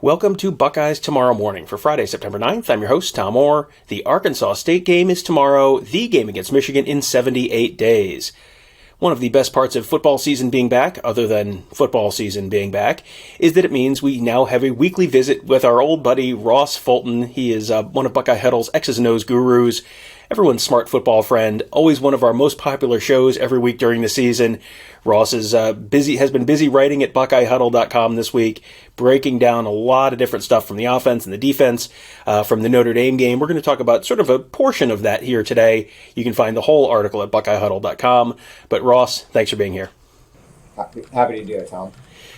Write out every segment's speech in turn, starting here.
Welcome to Buckeyes Tomorrow Morning for Friday, September 9th. I'm your host, Tom Orr. The Arkansas State game is tomorrow, the game against Michigan in 78 days. One of the best parts of football season being back, other than football season being back, is that it means we now have a weekly visit with our old buddy Ross Fulton. He is one of Buckeye Huddle's X's and O's gurus, everyone's smart football friend, always one of our most popular shows every week during the season. Ross is has been busy writing at BuckeyeHuddle.com this week, breaking down a lot of different stuff from the offense and the defense, from the Notre Dame game. We're going to talk about sort of a portion of that here today. You can find the whole article at BuckeyeHuddle.com. But Ross, thanks for being here. Happy to do it, Tom.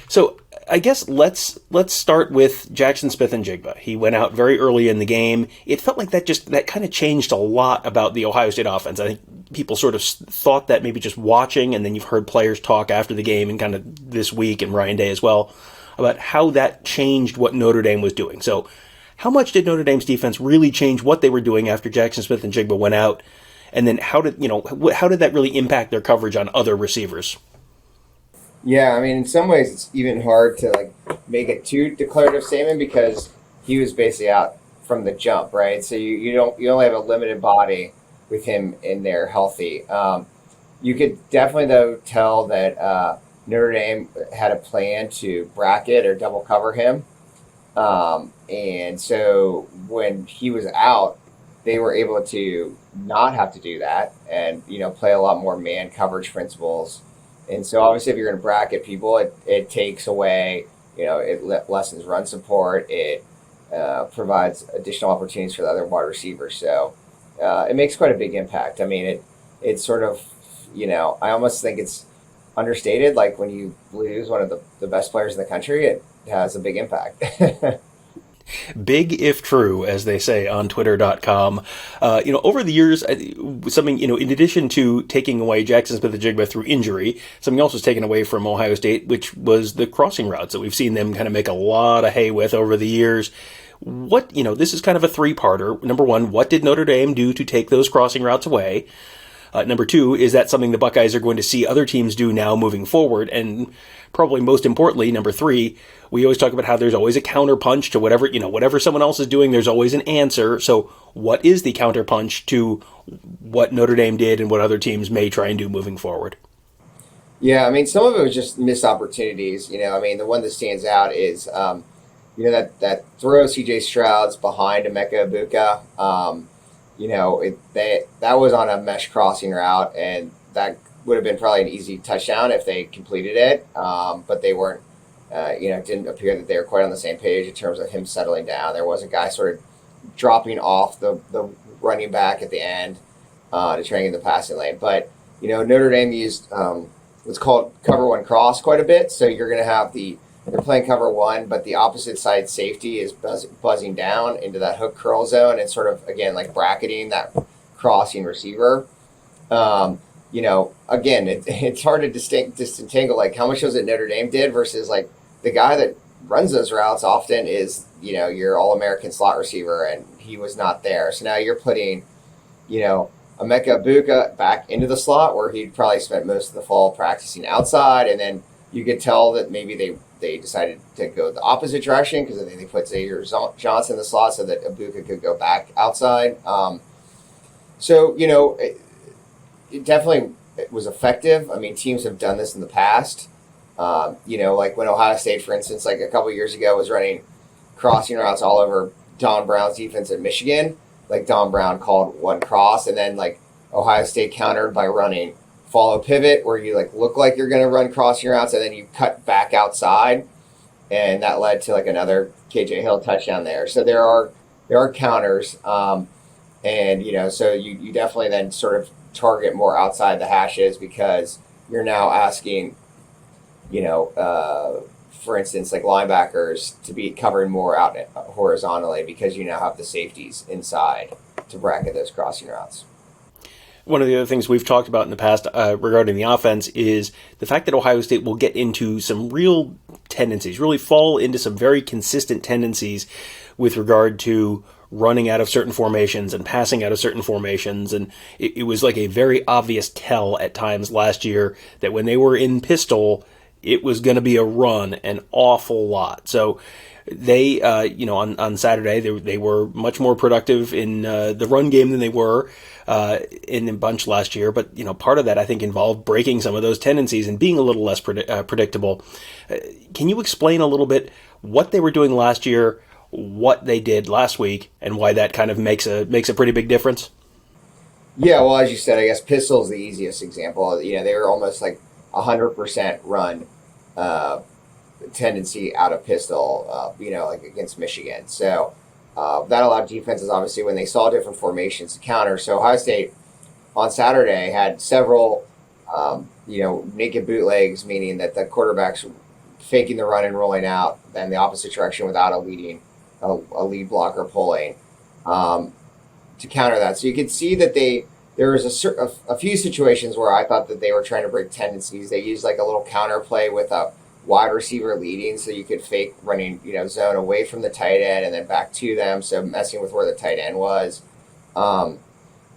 So I guess let's start with Jaxon Smith-Njigba. He went out very early in the game. It felt like that kind of changed a lot about the Ohio State offense. I think people sort of thought that maybe just watching, and then you've heard players talk after the game and kind of this week and Ryan Day as well about how that changed what Notre Dame was doing. So how much did Notre Dame's defense really change what they were doing after Jaxon Smith-Njigba went out? And then how did that really impact their coverage on other receivers? Yeah, I mean, in some ways, it's even hard to make a too declarative statement because he was basically out from the jump, right? So you only have a limited body with him in there healthy. You could definitely though tell that Notre Dame had a plan to bracket or double cover him, and so when he was out, they were able to not have to do that and play a lot more man coverage principles. And so obviously if you're going to bracket people, it takes away, it lessens run support. It provides additional opportunities for the other wide receivers. So it makes quite a big impact. I mean, it's sort of, I almost think it's understated. Like when you lose one of the best players in the country, it has a big impact. Big if true, as they say on Twitter.com. Over the years, something, in addition to taking away Jaxon Smith-Njigba through injury, something else was taken away from Ohio State, which was the crossing routes that we've seen them kind of make a lot of hay with over the years. This is kind of a three-parter. Number one, what did Notre Dame do to take those crossing routes away? Number two, is that something the Buckeyes are going to see other teams do now moving forward? And probably most importantly, number three, we always talk about how there's always a counterpunch to whatever someone else is doing, there's always an answer. So what is the counterpunch to what Notre Dame did and what other teams may try and do moving forward? Yeah, I mean, some of it was just missed opportunities. The one that stands out is, that throw C.J. Stroud's behind Emeka Egbuka. That was on a mesh crossing route, and that would have been probably an easy touchdown if they completed it. But they weren't, it didn't appear that they were quite on the same page in terms of him settling down. There was a guy sort of dropping off the running back at the end to try and get the passing lane. But, Notre Dame used what's called cover one cross quite a bit. So you're going to have they're playing cover one, but the opposite side safety is buzzing down into that hook curl zone and sort of, again, like bracketing that crossing receiver. Again, it's hard to disentangle, like how much was it Notre Dame did versus like the guy that runs those routes often is, your All-American slot receiver, and he was not there. So now you're putting, Emeka Egbuka back into the slot where he'd probably spent most of the fall practicing outside, and then you could tell that maybe they decided to go the opposite direction because I think they put Xavier Johnson in the slot so that Egbuka could go back outside. It definitely was effective. I mean, teams have done this in the past. Like when Ohio State, for instance, like a couple of years ago was running crossing routes all over Don Brown's defense at Michigan. Like Don Brown called one cross, and then like Ohio State countered by running follow pivot where you look like you're going to run crossing routes and then you cut back outside, and that led to another KJ Hill touchdown there. So there are counters, and so you definitely then sort of target more outside the hashes because you're now asking, for instance, like linebackers to be covering more out horizontally because you now have the safeties inside to bracket those crossing routes. One of the other things we've talked about in the past regarding the offense is the fact that Ohio State will get into some real tendencies, really fall into some very consistent tendencies with regard to running out of certain formations and passing out of certain formations. And it was like a very obvious tell at times last year that when they were in pistol, it was going to be a run an awful lot. So They, on Saturday, they were much more productive in the run game than they were in the bunch last year. But, part of that, I think, involved breaking some of those tendencies and being a little less predictable. Can you explain a little bit what they were doing last year, what they did last week, and why that kind of makes a pretty big difference? Yeah, well, as you said, I guess pistol is the easiest example. They were almost like 100% run tendency out of pistol, like against Michigan. So that allowed defenses, obviously, when they saw different formations to counter. So Ohio State on Saturday had several, naked bootlegs, meaning that the quarterback's faking the run and rolling out, then the opposite direction without a lead blocker pulling to counter that. So you could see that there was a few situations where I thought that they were trying to break tendencies. They used like a little counter play with a wide receiver leading, so you could fake running, zone away from the tight end and then back to them, so messing with where the tight end was.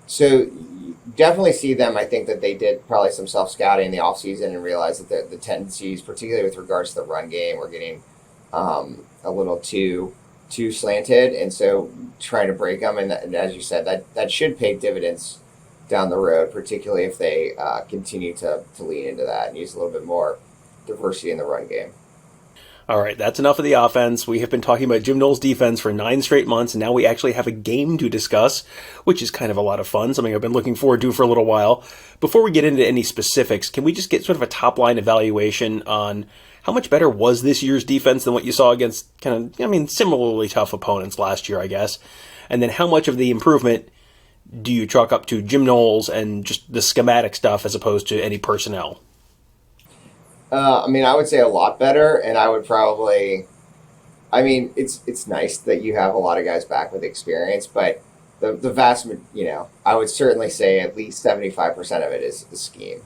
So you definitely see them. I think that they did probably some self-scouting in the offseason and realized that the tendencies, particularly with regards to the run game, were getting a little too slanted, and so trying to break them. And as you said, that should pay dividends down the road, particularly if they continue to lean into that and use a little bit more diversity in the run game. All right, that's enough of the offense. We have been talking about Jim Knowles' defense for 9 straight months, and now we actually have a game to discuss, which is kind of a lot of fun, something I've been looking forward to for a little while. Before we get into any specifics, can we just get sort of a top-line evaluation on how much better was this year's defense than what you saw against similarly tough opponents last year, I guess? And then how much of the improvement do you chalk up to Jim Knowles and just the schematic stuff as opposed to any personnel? I would say a lot better, and I would probably, it's nice that you have a lot of guys back with experience, but the vast, I would certainly say at least 75% of it is the scheme.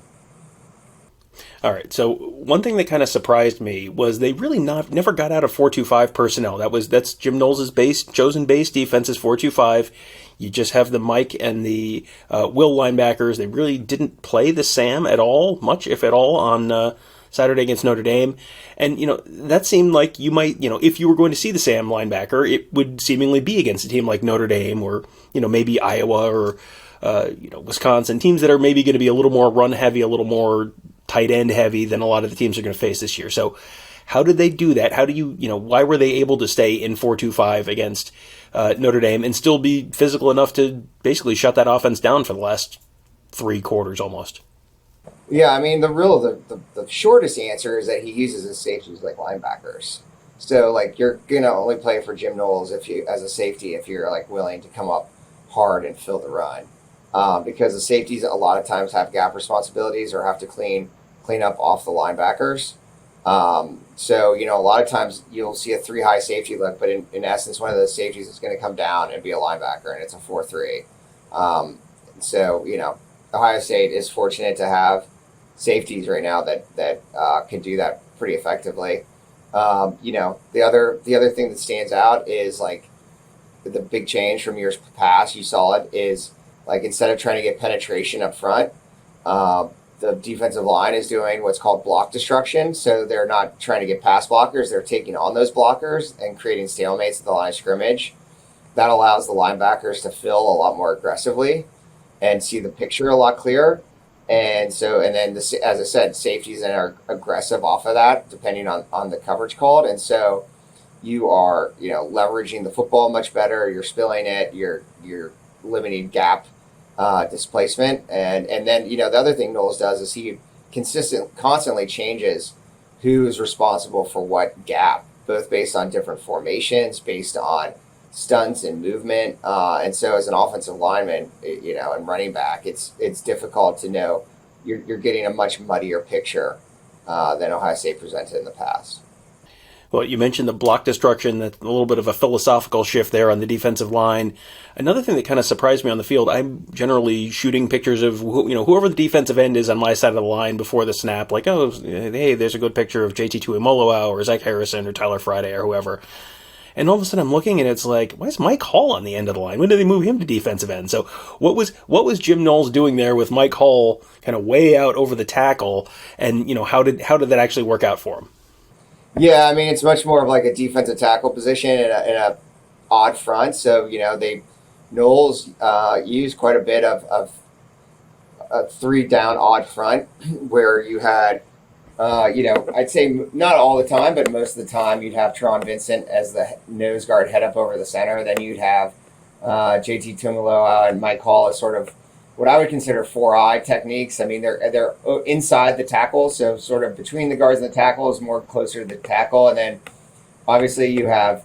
All right, so one thing that kind of surprised me was they really never got out of 4-2-5 personnel. That's Jim Knowles' chosen base defense is 4-2-5. You just have the Mike and the Will linebackers. They really didn't play the Sam at all, much if at all, on Saturday against Notre Dame. And, that seemed like you might, if you were going to see the Sam linebacker, it would seemingly be against a team like Notre Dame or, maybe Iowa or, Wisconsin, teams that are maybe going to be a little more run heavy, a little more tight end heavy than a lot of the teams are going to face this year. So how did they do that? How do you, why were they able to stay in 4-2-5 against Notre Dame and still be physical enough to basically shut that offense down for the last 3 quarters almost? Yeah, the shortest answer is that he uses his safeties like linebackers. So, you're going to only play for Jim Knowles as a safety if you're, willing to come up hard and fill the run. Because the safeties a lot of times have gap responsibilities or have to clean up off the linebackers. So, a lot of times you'll see a 3-high safety look, but in essence, one of those safeties is going to come down and be a linebacker, and it's a 4-3. So, Ohio State is fortunate to have safeties right now that can do that pretty effectively. The other thing that stands out is the big change from years past. You saw it is instead of trying to get penetration up front, the defensive line is doing what's called block destruction. So they're not trying to get pass blockers; they're taking on those blockers and creating stalemates at the line of scrimmage. That allows the linebackers to fill a lot more aggressively and see the picture a lot clearer. And then as I said, safeties then are aggressive off of that, depending on the coverage called. And so you are, leveraging the football much better. You're spilling it. You're limiting gap displacement. And then, the other thing Knowles does is he constantly changes who's responsible for what gap, both based on different formations, based on stunts and movement. And so as an offensive lineman, and running back, it's difficult to know. You're getting a much muddier picture than Ohio State presented in the past. Well, you mentioned the block destruction, that's a little bit of a philosophical shift there on the defensive line. Another thing that kind of surprised me on the field, I'm generally shooting pictures of, whoever the defensive end is on my side of the line before the snap, hey, there's a good picture of JT Tuimoloau or Zach Harrison or Tyler Friday or whoever. And all of a sudden I'm looking and it's why is Mike Hall on the end of the line? When did they move him to defensive end? So what was Jim Knowles doing there with Mike Hall kind of way out over the tackle? And, how did that actually work out for him? Yeah, I mean, it's much more of like a defensive tackle position in a odd front. So, they Knowles used quite a bit of a three down odd front where you had, I'd say not all the time, but most of the time you'd have Teron Vincent as the nose guard head up over the center. Then you'd have JT Tuimoloau and Mike Hall as sort of what I would consider 4-eye techniques. I mean, they're inside the tackle, so sort of between the guards and the tackle is more closer to the tackle. And then obviously you have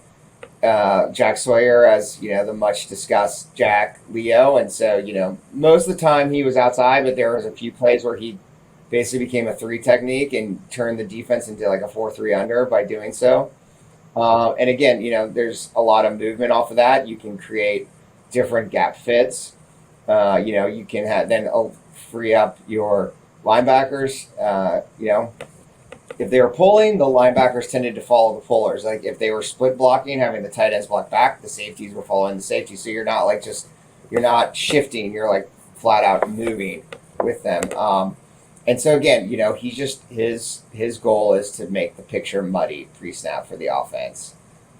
Jack Sawyer as, the much discussed Jack Leo. And so, most of the time he was outside, but there was a few plays where he basically became a 3 technique and turned the defense into like a 4-3 under by doing so. And again, there's a lot of movement off of that. You can create different gap fits. You can then free up your linebackers. If they were pulling, the linebackers tended to follow the pullers. Like if they were split blocking, having the tight ends block back, the safeties were following the safety. So you're not you're not shifting. You're like flat out moving with them. And so again, he's just his goal is to make the picture muddy pre-snap for the offense.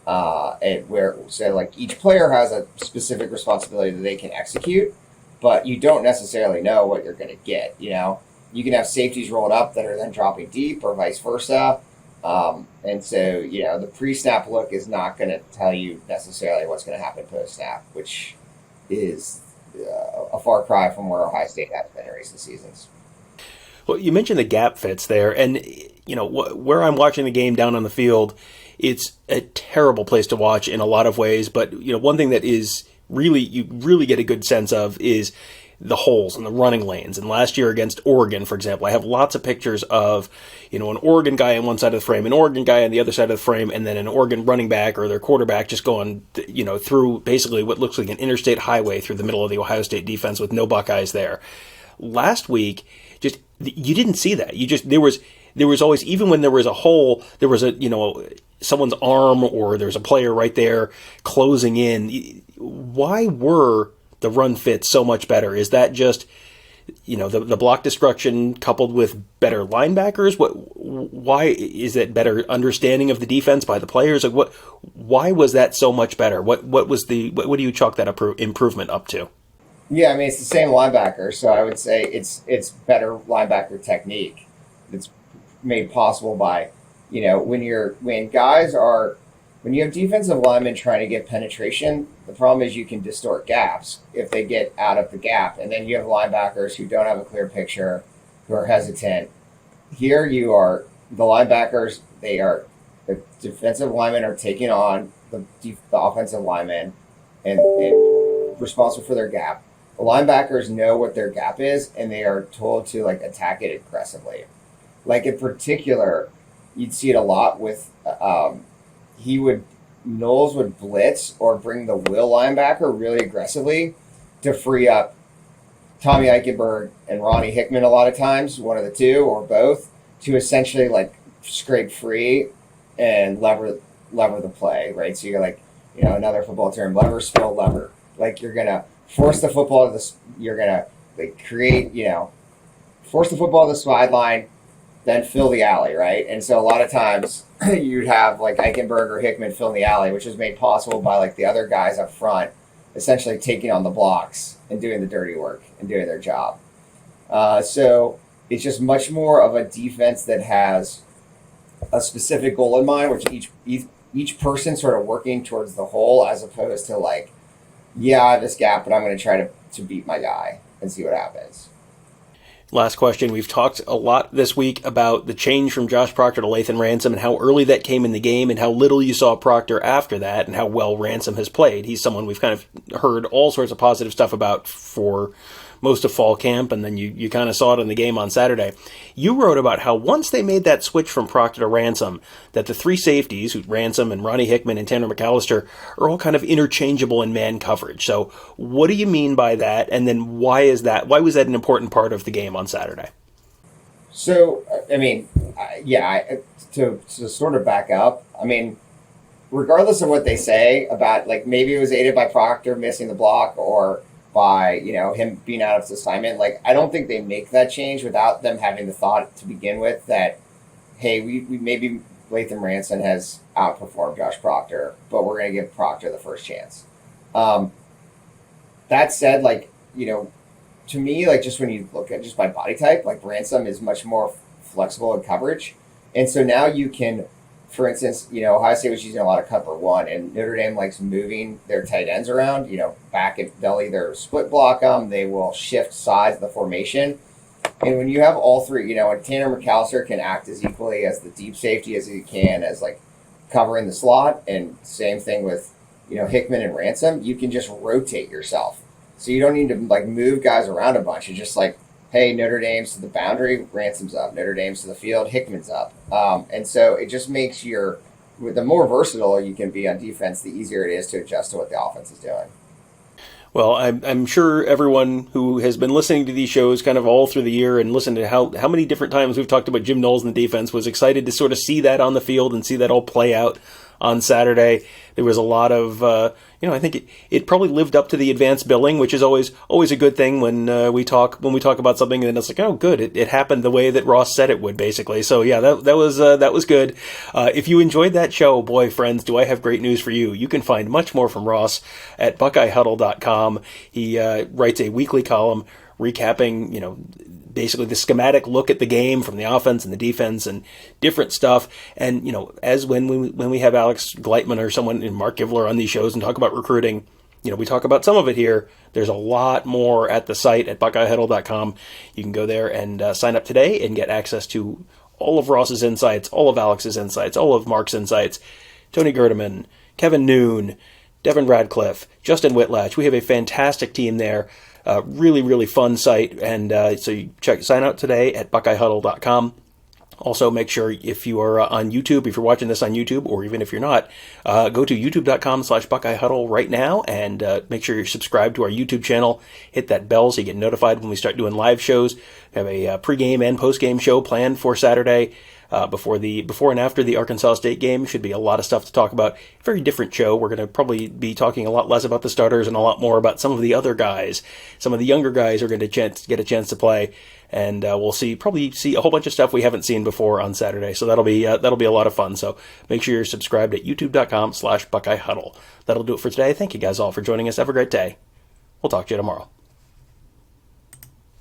So each player has a specific responsibility that they can execute, but you don't necessarily know what you're going to get. You can have safeties rolled up that are then dropping deep or vice versa. And so, the pre-snap look is not going to tell you necessarily what's going to happen post-snap, which is a far cry from where Ohio State has been in recent seasons. Well, you mentioned the gap fits there, and, where I'm watching the game down on the field, it's a terrible place to watch in a lot of ways, but, one thing that is you really get a good sense of is the holes and the running lanes. And last year against Oregon, for example, I have lots of pictures of, an Oregon guy on one side of the frame, an Oregon guy on the other side of the frame, and then an Oregon running back or their quarterback just going, through basically what looks like an interstate highway through the middle of the Ohio State defense with no Buckeyes there. Last week, you didn't see that. There was always, even when there was a hole, there was someone's arm or there's a player right there closing in. Why were the run fits so much better? Is that just, the block destruction coupled with better linebackers? Why is it better understanding of the defense by the players? Why was that so much better? What do you chalk that improvement up to? Yeah, I mean, it's the same linebacker, so I would say it's better linebacker technique. It's made possible by, when you have defensive linemen trying to get penetration, the problem is you can distort gaps if they get out of the gap. And then you have linebackers who don't have a clear picture, who are hesitant. Here the linebackers, the defensive linemen are taking on the offensive linemen and responsible for their gap. The linebackers know what their gap is, and they are told to attack it aggressively. In particular, you'd see it a lot with Knowles would blitz or bring the will linebacker really aggressively to free up Tommy Eichenberg and Ronnie Hickman a lot of times, one of the two or both, to essentially scrape free and lever the play, right? So you're another football term, lever, spill, lever. You're gonna force the football to force the football to the sideline, then fill the alley, right? And so a lot of times you'd have Eichenberg or Hickman fill in the alley, which is made possible by the other guys up front essentially taking on the blocks and doing the dirty work and doing their job. So it's just much more of a defense that has a specific goal in mind, which each person sort of working towards the whole, as opposed to I have this gap, but I'm going to try to beat my guy and see what happens. Last question. We've talked a lot this week about the change from Josh Proctor to Lathan Ransom and how early that came in the game and how little you saw Proctor after that and how well Ransom has played. He's someone we've kind of heard all sorts of positive stuff about for most of fall camp, and then you kind of saw it in the game on Saturday. You wrote about how once they made that switch from Proctor to Ransom, that the three safeties, Ransom and Ronnie Hickman and Tanner McAllister, are all kind of interchangeable in man coverage. So what do you mean by that? And then why was that an important part of the game on Saturday? So, I mean, to sort of back up, I mean, regardless of what they say about maybe it was aided by Proctor missing the block or by him being out of his assignment, I don't think they make that change without them having the thought to begin with that, hey, we maybe Latham Ransom has outperformed Josh Proctor, but we're going to give Proctor the first chance. That said, like, to me, like, just when you look at just by body type, like, Ransom is much more flexible in coverage. And so now you can, for instance, Ohio State was using a lot of cover one, and Notre Dame likes moving their tight ends around, back and they'll either split block them, they will shift sides of the formation. And when you have all three, and Tanner McAllister can act as equally as the deep safety as he can as, like, covering the slot, and same thing with, Hickman and Ransom, you can just rotate yourself. So you don't need to, like, move guys around a bunch. It's just like, hey, Notre Dame's to the boundary, Ransom's up. Notre Dame's to the field, Hickman's up. And so it just makes the more versatile you can be on defense, the easier it is to adjust to what the offense is doing. Well, I'm sure everyone who has been listening to these shows kind of all through the year and listened to how many different times we've talked about Jim Knowles and the defense was excited to sort of see that on the field and see that all play out on Saturday. There was a lot of, I think it probably lived up to the advanced billing, which is always a good thing when we talk about something and it's like, oh, good, it happened the way that Ross said it would, basically. So yeah, that was good. If you enjoyed that show, boy, friends, do I have great news for you. You can find much more from Ross at BuckeyeHuddle.com. He writes a weekly column recapping, basically the schematic look at the game from the offense and the defense and different stuff. And, as when we have Alex Gleitman or someone in Mark Givler on these shows and talk about recruiting, we talk about some of it here. There's a lot more at the site at BuckeyeHuddle.com. You can go there and sign up today and get access to all of Ross's insights, all of Alex's insights, all of Mark's insights, Tony Gerdeman, Kevin Noon, Devin Radcliffe, Justin Whitlatch. We have a fantastic team there. Really, really fun site. And so you sign out today at BuckeyeHuddle.com. Also, make sure if you are on YouTube, if you're watching this on YouTube, or even if you're not, go to youtube.com/BuckeyeHuddle right now and make sure you're subscribed to our YouTube channel. Hit that bell so you get notified when we start doing live shows. We have a pregame and postgame show planned for Saturday. Before and after the Arkansas State game. Should be a lot of stuff to talk about. Very different show. We're going to probably be talking a lot less about the starters and a lot more about some of the other guys. Some of the younger guys are going to get a chance to play, and we'll probably see a whole bunch of stuff we haven't seen before on Saturday. So that'll be a lot of fun. So make sure you're subscribed at youtube.com/BuckeyeHuddle. That'll do it for today. Thank you guys all for joining us. Have a great day. We'll talk to you tomorrow.